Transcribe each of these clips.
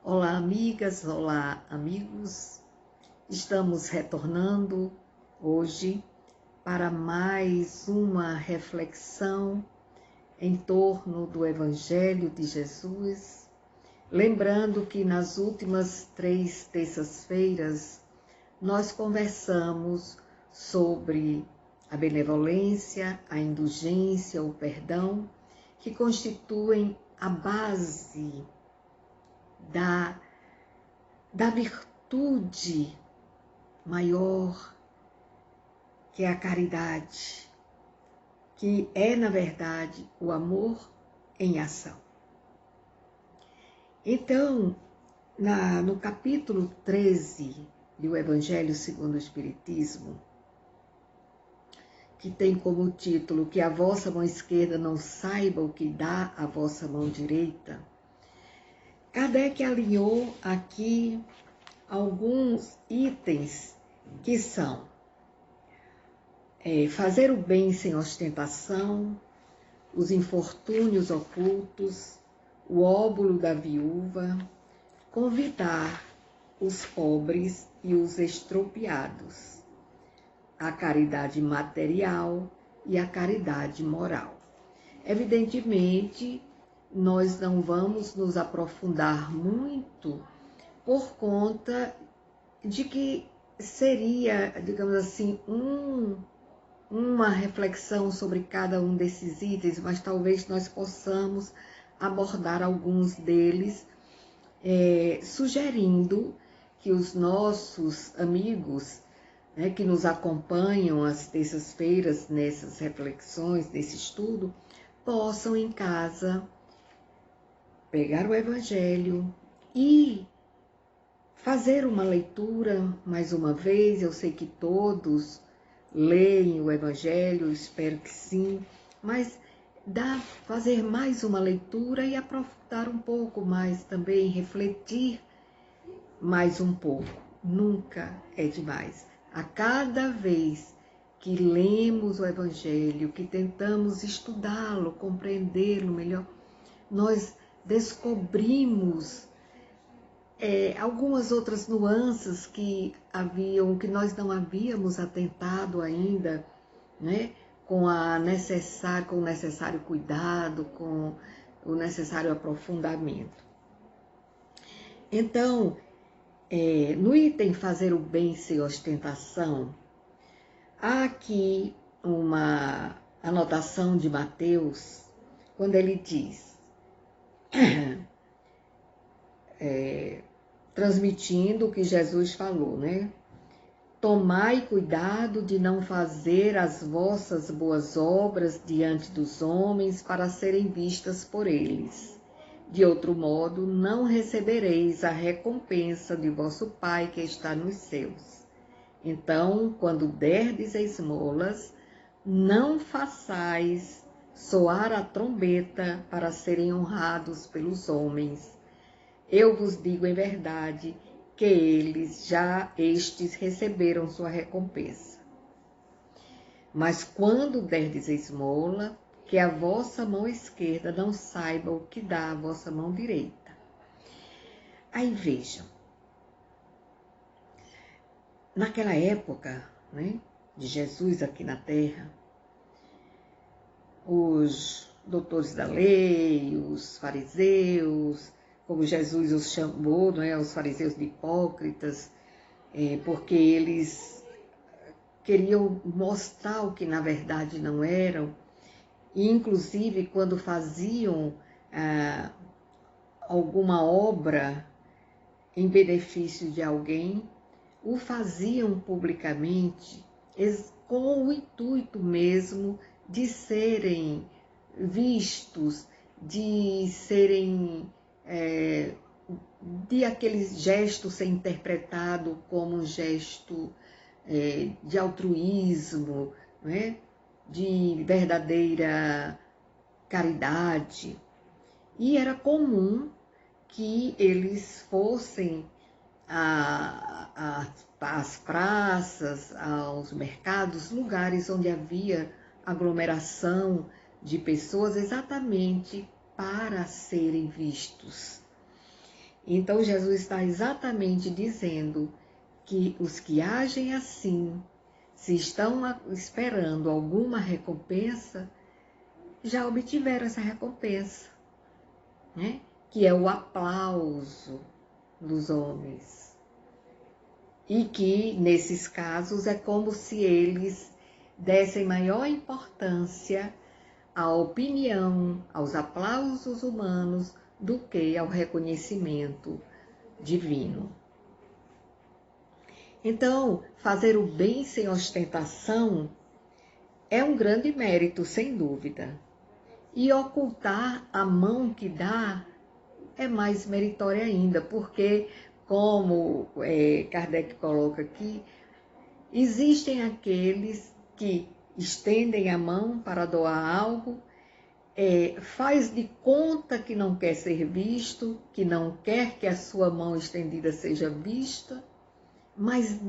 Olá, amigas, olá, amigos. Estamos retornando hoje para mais uma reflexão em torno do Evangelho de Jesus. Lembrando que nas últimas 3 terças-feiras nós conversamos sobre a benevolência, a indulgência, o perdão, que constituem a base da virtude maior, que é a caridade, que é, na verdade, o amor em ação. Então, no capítulo 13 do Evangelho segundo o Espiritismo, que tem como título que a vossa mão esquerda não saiba o que dá a vossa mão direita, Kardec alinhou aqui alguns itens que são fazer o bem sem ostentação, os infortúnios ocultos, o óbolo da viúva, convidar os pobres e os estropiados, a caridade material e a caridade moral. Evidentemente, nós não vamos nos aprofundar muito por conta de que seria, digamos assim, uma reflexão sobre cada um desses itens, mas talvez nós possamos abordar alguns deles, sugerindo que os nossos amigos, que nos acompanham às terças-feiras nessas reflexões, nesse estudo, possam em casa pegar o Evangelho e fazer uma leitura mais uma vez. Eu sei que todos leem o Evangelho, espero que sim, mas fazer mais uma leitura e aprofundar um pouco mais também, refletir mais um pouco. Nunca é demais. A cada vez que lemos o Evangelho, que tentamos estudá-lo, compreendê-lo melhor, nós descobrimos algumas outras nuances que nós não havíamos atentado ainda, né? Com o necessário cuidado, com o necessário aprofundamento. Então, no item fazer o bem sem ostentação, há aqui uma anotação de Mateus, quando ele diz, transmitindo o que Jesus falou, né? Tomai cuidado de não fazer as vossas boas obras diante dos homens para serem vistas por eles. De outro modo, não recebereis a recompensa de vosso Pai que está nos céus. Então, quando derdes esmolas, não façais soar a trombeta para serem honrados pelos homens. Eu vos digo em verdade que estes receberam sua recompensa. Mas quando derdes esmola, que a vossa mão esquerda não saiba o que dá a vossa mão direita. Aí vejam, naquela época, né, de Jesus aqui na Terra, os doutores da lei, os fariseus, como Jesus os chamou, não é, os fariseus de hipócritas, porque eles queriam mostrar o que na verdade não eram, e inclusive quando faziam alguma obra em benefício de alguém, o faziam publicamente com o intuito mesmo de serem vistos, de serem de aquele gesto ser interpretado como um gesto de altruísmo, não é? De verdadeira caridade. E era comum que eles fossem às praças, aos mercados, lugares onde havia aglomeração de pessoas, exatamente para serem vistos. Então Jesus está exatamente dizendo que os que agem assim, se estão esperando alguma recompensa, já obtiveram essa recompensa, né? Que é o aplauso dos homens. E que, nesses casos, é como se eles dessem maior importância à opinião, aos aplausos humanos, do que ao reconhecimento divino. Então, fazer o bem sem ostentação é um grande mérito, sem dúvida. E ocultar a mão que dá é mais meritório ainda, porque, como Kardec coloca aqui, existem aqueles que estendem a mão para doar algo, faz de conta que não quer ser visto, que não quer que a sua mão estendida seja vista, mas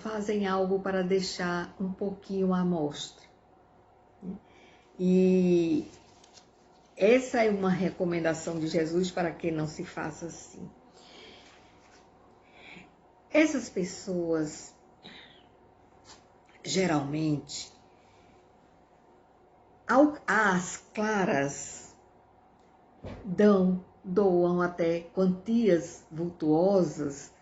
fazem algo para deixar um pouquinho à mostra. E essa é uma recomendação de Jesus para que não se faça assim. Essas pessoas, geralmente, às claras, doam até quantias vultuosas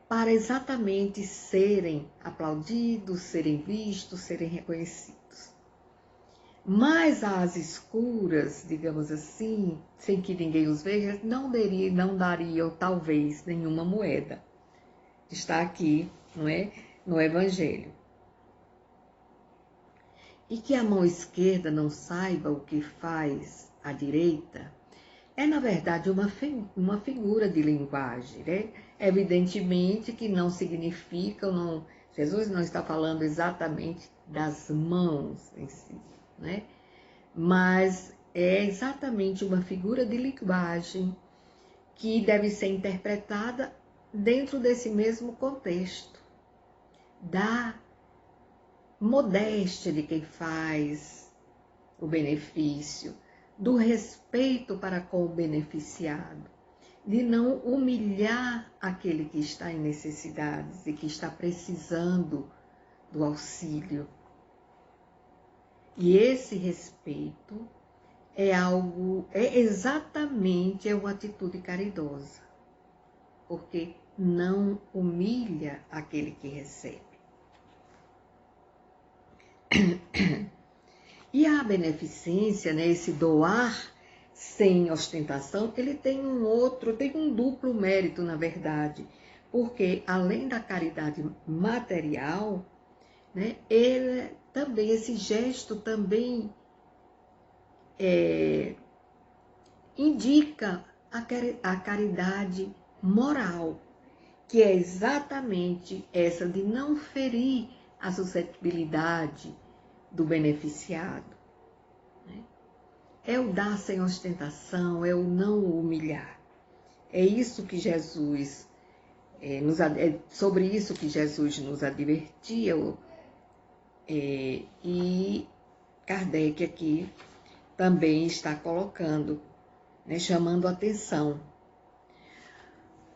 para exatamente serem aplaudidos, serem vistos, serem reconhecidos. Mas às escuras, digamos assim, sem que ninguém os veja, não dariam talvez nenhuma moeda. Está aqui, não é? No Evangelho. E que a mão esquerda não saiba o que faz a direita, é na verdade uma figura de linguagem, né? Evidentemente que não significa, Jesus não está falando exatamente das mãos em si, né? Mas é exatamente uma figura de linguagem que deve ser interpretada dentro desse mesmo contexto, da modéstia de quem faz o benefício, do respeito para com o beneficiado, de não humilhar aquele que está em necessidades e que está precisando do auxílio. E esse respeito é uma atitude caridosa, porque não humilha aquele que recebe. E a beneficência, né, esse doar sem ostentação, ele tem um duplo mérito, na verdade, porque além da caridade material, né, esse gesto também indica a caridade moral, que é exatamente essa de não ferir a suscetibilidade do beneficiado. É o dar sem ostentação, é o não humilhar. É isso que Jesus, sobre isso que Jesus nos advertia, e Kardec aqui também está colocando, né, chamando a atenção.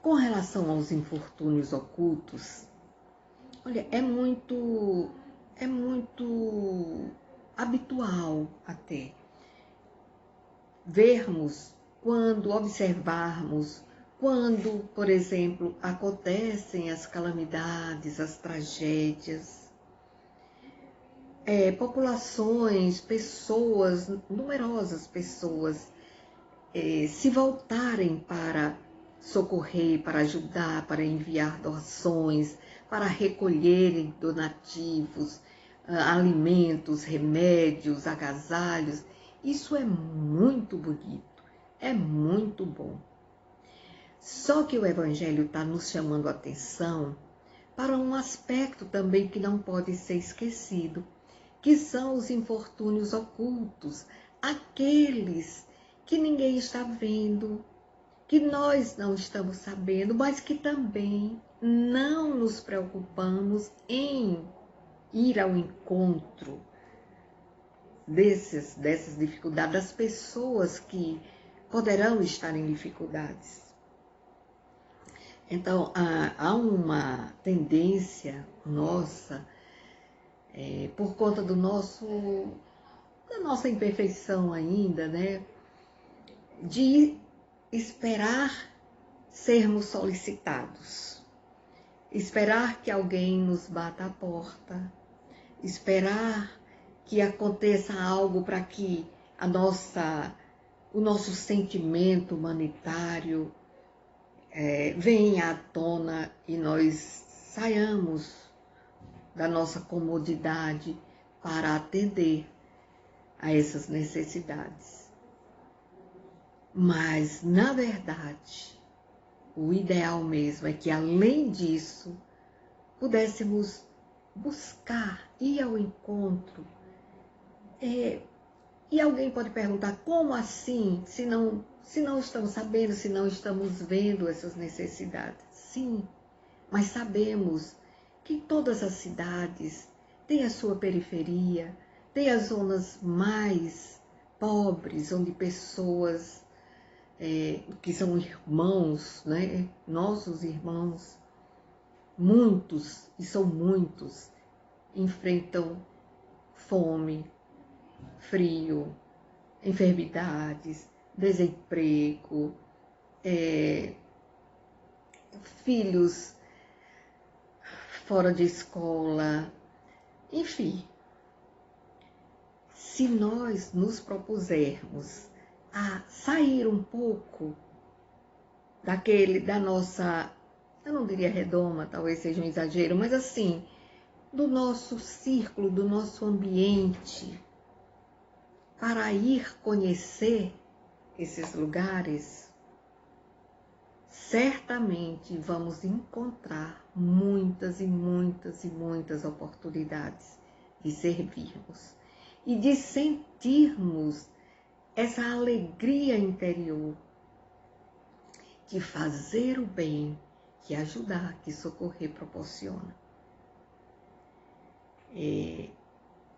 Com relação aos infortúnios ocultos, olha, é muito habitual até observarmos quando, por exemplo, acontecem as calamidades, as tragédias, populações, numerosas pessoas, se voltarem para socorrer, para ajudar, para enviar doações, para recolherem donativos, alimentos, remédios, agasalhos. Isso é muito bonito, é muito bom. Só que o Evangelho está nos chamando a atenção para um aspecto também que não pode ser esquecido, que são os infortúnios ocultos, aqueles que ninguém está vendo, que nós não estamos sabendo, mas que também não nos preocupamos em ir ao encontro dessas dificuldades, das pessoas que poderão estar em dificuldades. Então, há uma tendência nossa, por conta da nossa imperfeição ainda, né, de esperar sermos solicitados, esperar que alguém nos bata a porta, esperar que aconteça algo para que o nosso sentimento humanitário venha à tona e nós saiamos da nossa comodidade para atender a essas necessidades. Mas, na verdade, o ideal mesmo é que, além disso, pudéssemos buscar, ir ao encontro. E alguém pode perguntar, como assim? Se não estamos sabendo, se não estamos vendo essas necessidades. Sim, mas sabemos que todas as cidades têm a sua periferia, têm as zonas mais pobres, onde pessoas que são irmãos, né? Nossos irmãos, muitos, e são muitos, enfrentam fome, frio, enfermidades, desemprego, filhos fora de escola, enfim. Se nós nos propusermos a sair um pouco da nossa, eu não diria redoma, talvez seja um exagero, mas assim, do nosso círculo, do nosso ambiente, para ir conhecer esses lugares, certamente vamos encontrar muitas e muitas e muitas oportunidades de servirmos e de sentirmos essa alegria interior de fazer o bem, que ajudar, que socorrer proporciona.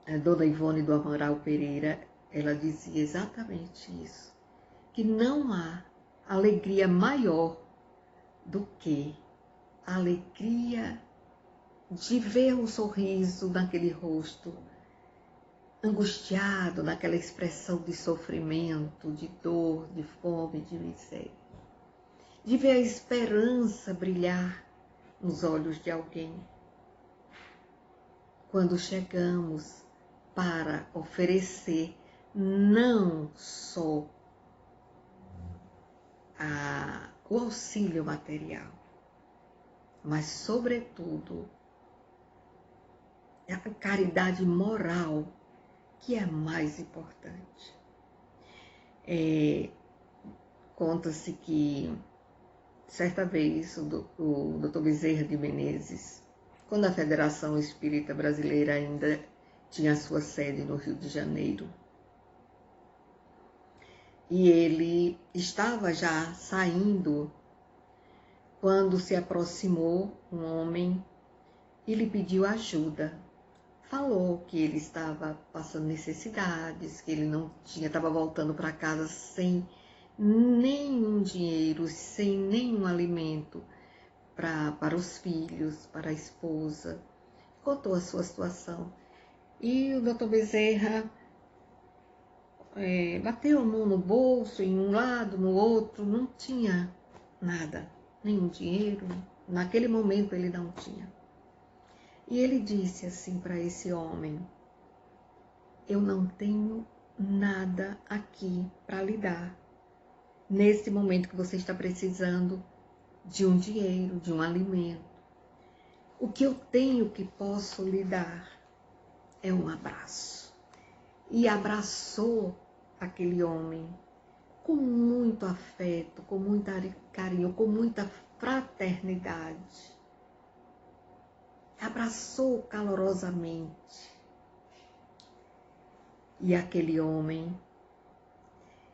A dona Ivone do Amaral Pereira, ela dizia exatamente isso, que não há alegria maior do que a alegria de ver um sorriso naquele rosto angustiado, naquela expressão de sofrimento, de dor, de fome, de miséria. De ver a esperança brilhar nos olhos de alguém. Quando chegamos para oferecer não só o auxílio material, mas, sobretudo, a caridade moral, que é a mais importante. Conta-se que, certa vez, o Dr. Bezerra de Menezes, quando a Federação Espírita Brasileira ainda tinha sua sede no Rio de Janeiro, e ele estava já saindo quando se aproximou um homem e lhe pediu ajuda. Falou que ele estava passando necessidades, que ele não tinha, estava voltando para casa sem nenhum dinheiro, sem nenhum alimento para os filhos, para a esposa. Contou a sua situação. E o Dr. Bezerra bateu a mão no bolso, em um lado, no outro, não tinha nada, nenhum dinheiro. Naquele momento ele não tinha. E ele disse assim para esse homem: eu não tenho nada aqui para lhe dar. Nesse momento que você está precisando de um dinheiro, de um alimento. O que eu tenho que posso lhe dar é um abraço. E abraçou aquele homem com muito afeto, com muito carinho, com muita fraternidade. Abraçou calorosamente. E aquele homem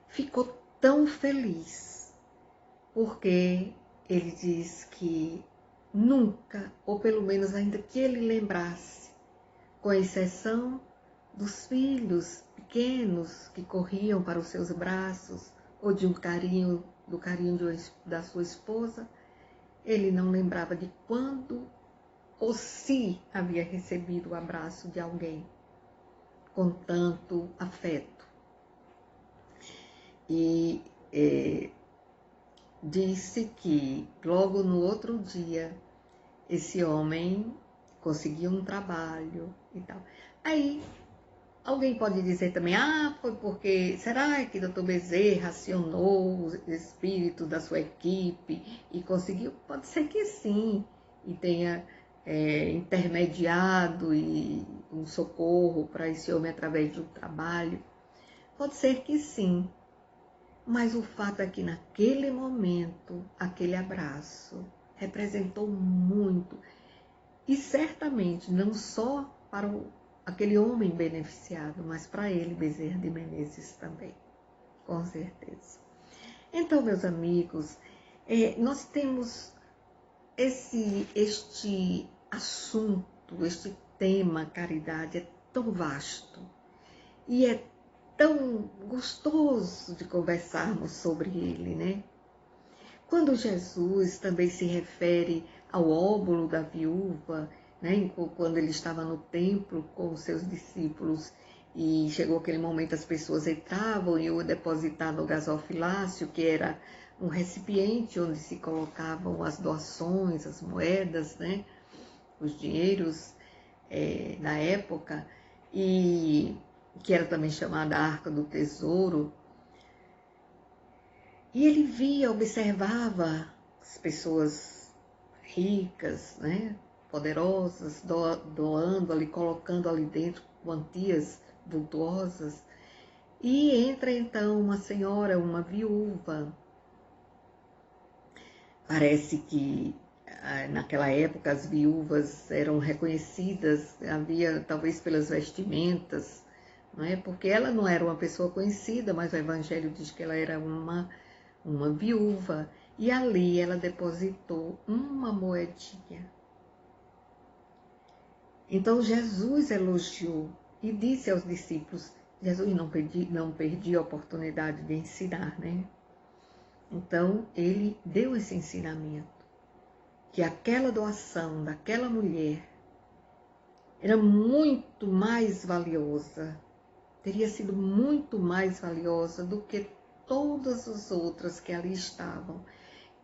ficou tão feliz, porque ele diz que nunca, ou pelo menos ainda que ele lembrasse, com exceção dos filhos pequenos que corriam para os seus braços, ou de do carinho da sua esposa, ele não lembrava de quando ou se havia recebido o abraço de alguém com tanto afeto. E disse que logo no outro dia esse homem conseguiu um trabalho e tal. Aí alguém pode dizer também, foi porque, será que Dr. Bezerra acionou o espírito da sua equipe e conseguiu? Pode ser que sim, e tenha intermediado um socorro para esse homem através do trabalho. Pode ser que sim, mas o fato é que naquele momento, aquele abraço representou muito, e certamente não só para aquele homem beneficiado, mas para ele, Bezerra de Menezes, também, com certeza. Então, meus amigos, nós temos este assunto, este tema, caridade, é tão vasto e é tão gostoso de conversarmos sobre ele, né? Quando Jesus também se refere ao óbolo da viúva, né? Quando ele estava no templo com os seus discípulos e chegou aquele momento, as pessoas entravam e iam depositar no gasofilácio, que era um recipiente onde se colocavam as doações, as moedas, né? Os dinheiros na época, e que era também chamada Arca do Tesouro. E ele via, observava as pessoas ricas, né, poderosas, doando ali, colocando ali dentro quantias vultuosas. E entra então uma senhora, uma viúva. Parece que naquela época as viúvas eram reconhecidas, havia talvez pelas vestimentas, não é? Porque ela não era uma pessoa conhecida, mas o Evangelho diz que ela era uma viúva, e ali ela depositou uma moedinha. Então Jesus elogiou e disse aos discípulos, Jesus não perdia a oportunidade de ensinar, né? Então ele deu esse ensinamento, que aquela doação daquela mulher era muito mais valiosa, teria sido muito mais valiosa do que todas as outras que ali estavam,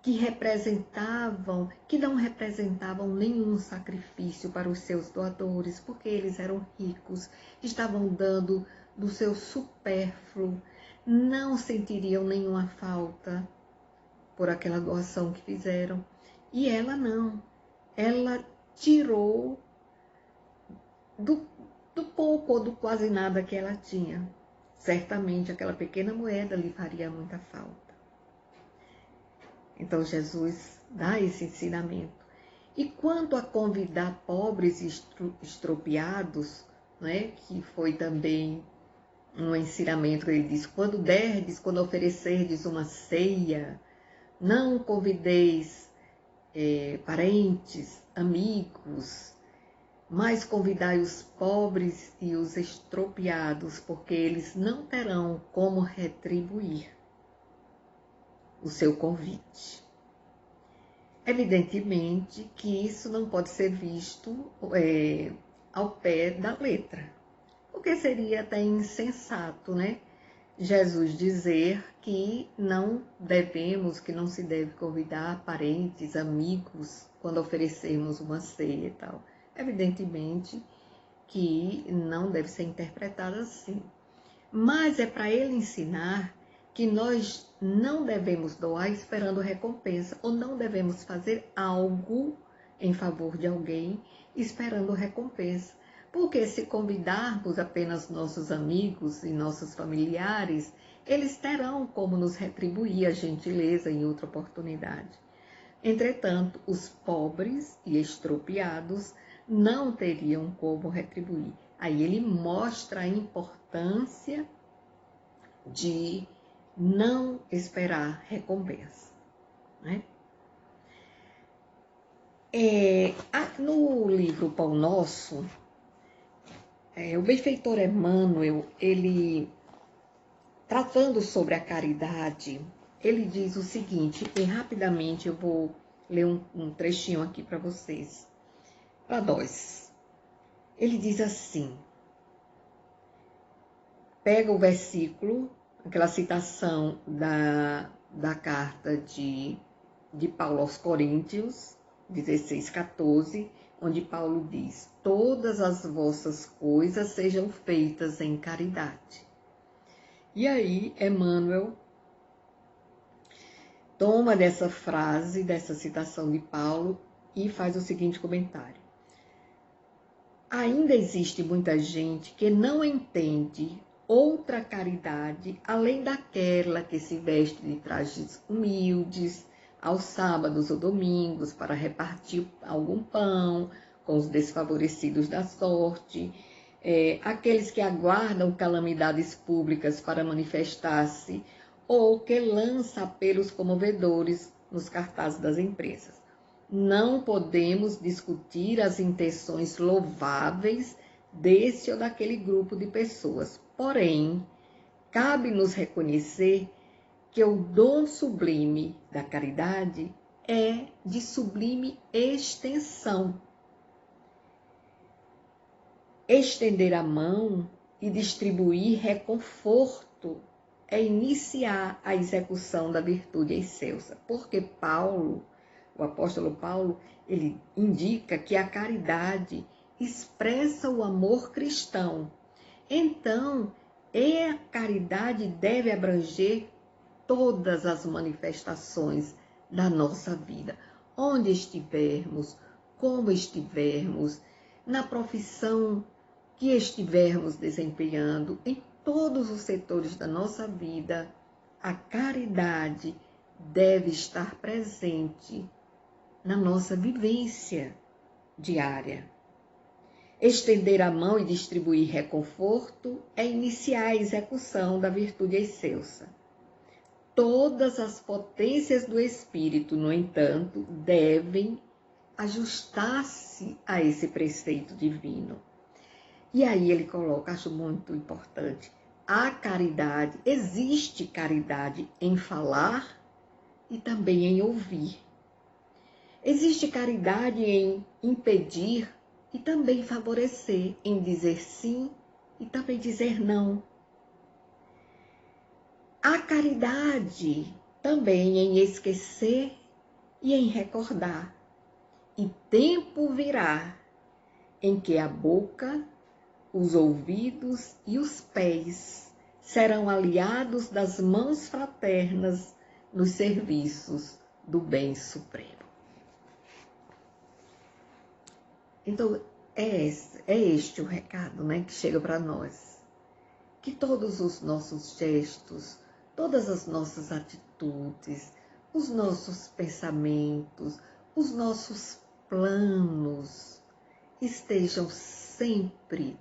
que não representavam nenhum sacrifício para os seus doadores, porque eles eram ricos, estavam dando do seu supérfluo, não sentiriam nenhuma falta por aquela doação que fizeram. E ela não, ela tirou do pouco ou do quase nada que ela tinha. Certamente aquela pequena moeda lhe faria muita falta. Então Jesus dá esse ensinamento. E quanto a convidar pobres e estropiados, né, que foi também um ensinamento que ele diz, quando oferecerdes uma ceia, não convideis parentes, amigos, mas convidai os pobres e os estropiados, porque eles não terão como retribuir o seu convite. Evidentemente que isso não pode ser visto ao pé da letra, porque seria até insensato, né? Jesus dizer que não se deve convidar parentes, amigos, quando oferecermos uma ceia e tal. Evidentemente que não deve ser interpretado assim. Mas é para ele ensinar que nós não devemos doar esperando recompensa, ou não devemos fazer algo em favor de alguém esperando recompensa. Porque se convidarmos apenas nossos amigos e nossos familiares, eles terão como nos retribuir a gentileza em outra oportunidade. Entretanto, os pobres e estropiados não teriam como retribuir. Aí ele mostra a importância de não esperar recompensa, né? No livro Pão Nosso, o benfeitor Emmanuel, ele, tratando sobre a caridade, ele diz o seguinte, e rapidamente eu vou ler um trechinho aqui para vocês, para nós. Ele diz assim, pega o versículo, aquela citação da carta de Paulo aos Coríntios, 16:14, onde Paulo diz, todas as vossas coisas sejam feitas em caridade. E aí, Emmanuel toma dessa frase, dessa citação de Paulo e faz o seguinte comentário. Ainda existe muita gente que não entende outra caridade além daquela que se veste de trajes humildes aos sábados ou domingos para repartir algum pão com os desfavorecidos da sorte, aqueles que aguardam calamidades públicas para manifestar-se ou que lança apelos comovedores nos cartazes das empresas. Não podemos discutir as intenções louváveis desse ou daquele grupo de pessoas. Porém, cabe-nos reconhecer que o dom sublime da caridade é de sublime extensão. Estender a mão e distribuir reconforto é iniciar a execução da virtude excelsa, porque Paulo, o apóstolo Paulo, ele indica que a caridade expressa o amor cristão. Então, a caridade deve abranger todas as manifestações da nossa vida, onde estivermos, como estivermos, na profissão que estivermos desempenhando, em todos os setores da nossa vida, a caridade deve estar presente na nossa vivência diária. Estender a mão e distribuir reconforto é iniciar a execução da virtude excelsa. Todas as potências do espírito, no entanto, devem ajustar-se a esse preceito divino. E aí ele coloca, acho muito importante, a caridade, existe caridade em falar e também em ouvir. Existe caridade em impedir e também favorecer, em dizer sim e também dizer não. Há caridade também em esquecer e em recordar. E tempo virá em que a boca, os ouvidos e os pés serão aliados das mãos fraternas nos serviços do bem supremo. Então, é este o recado, né, que chega para nós. Que todos os nossos gestos, todas as nossas atitudes, os nossos pensamentos, os nossos planos estejam sempre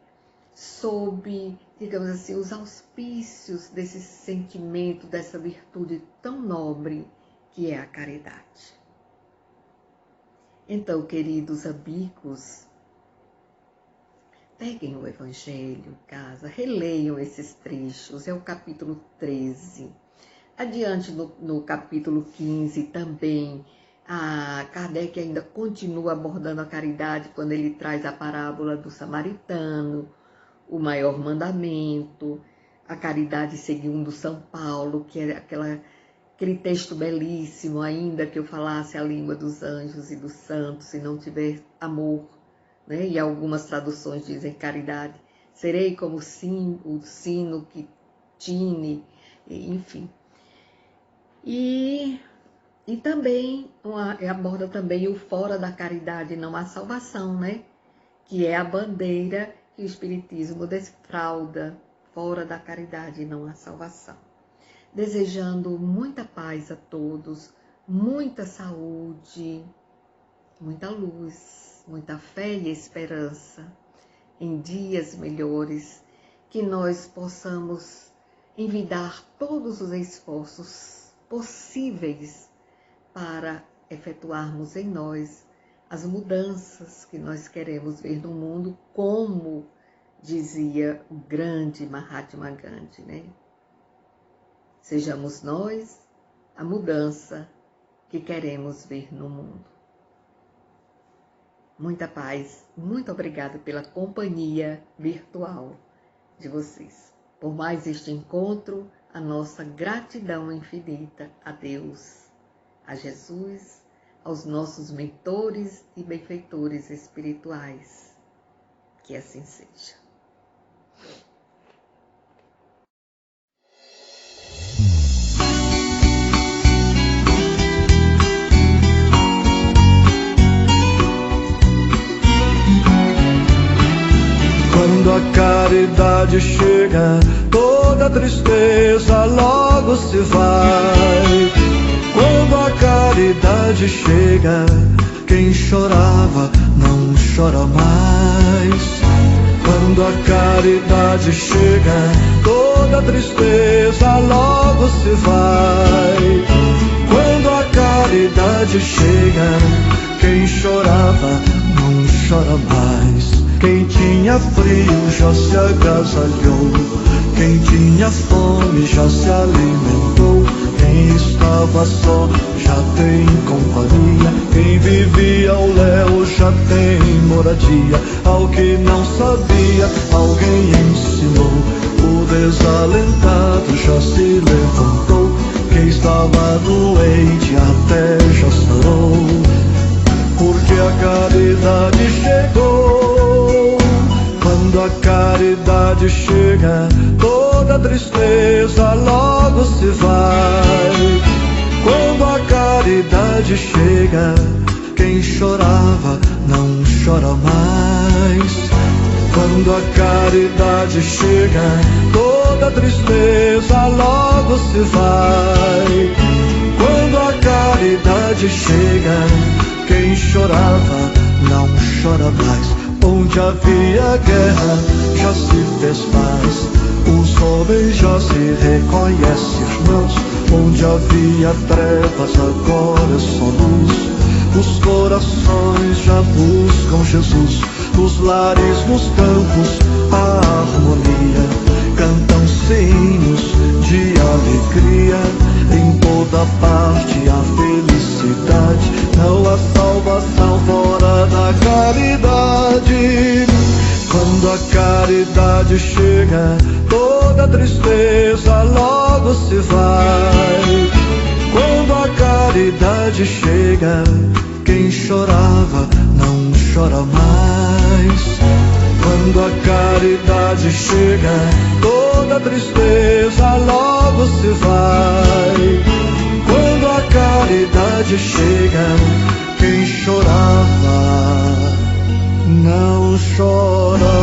sob, digamos assim, os auspícios desse sentimento, dessa virtude tão nobre que é a caridade. Então, queridos amigos, peguem o Evangelho em casa, releiam esses trechos, é o capítulo 13. Adiante, no capítulo 15, também, Kardec ainda continua abordando a caridade quando ele traz a parábola do samaritano, o maior mandamento, a caridade segundo São Paulo, que é aquele texto belíssimo, ainda que eu falasse a língua dos anjos e dos santos e não tiver amor, né? E algumas traduções dizem caridade, serei como o sino que tine, enfim. E também aborda também o fora da caridade não há salvação, né? Que é a bandeira que o Espiritismo desfralda, fora da caridade não há salvação. Desejando muita paz a todos, muita saúde, muita luz, muita fé e esperança em dias melhores, que nós possamos envidar todos os esforços possíveis para efetuarmos em nós as mudanças que nós queremos ver no mundo, como dizia o grande Mahatma Gandhi, né? Sejamos nós a mudança que queremos ver no mundo. Muita paz, muito obrigada pela companhia virtual de vocês. Por mais este encontro, a nossa gratidão infinita a Deus, a Jesus, aos nossos mentores e benfeitores espirituais. Que assim seja. Quando a caridade chega, toda tristeza logo se vai. Quando a caridade chega, quem chorava não chora mais. Quando a caridade chega, toda tristeza logo se vai. Quando a caridade chega, quem chorava não chora mais. Quem tinha frio já se agasalhou, quem tinha fome já se alimentou, quem estava só já tem companhia, quem vivia ao léu já tem moradia. Ao que não sabia, alguém ensinou, o desalentado já se levantou, quem estava doente até já sarou, porque a caridade chegou. Quando a caridade chega, toda tristeza logo se vai. Quando a caridade chega, quem chorava não chora mais. Quando a caridade chega, toda tristeza logo se vai. Quando a caridade chega, quem chorava não chora mais. Onde havia guerra já se fez paz, os homens já se reconhecem irmãos. Onde havia trevas agora é só luz, os corações já buscam Jesus. Nos lares, nos campos, a harmonia, cantam sinos de alegria. Em toda parte a felicidade, não há salvação fora da caridade. Quando a caridade chega, toda tristeza logo se vai. Quando a caridade chega, quem chorava não chora mais. Quando a caridade chega, toda tristeza logo se vai. Quando a caridade chega, quem chorava não chora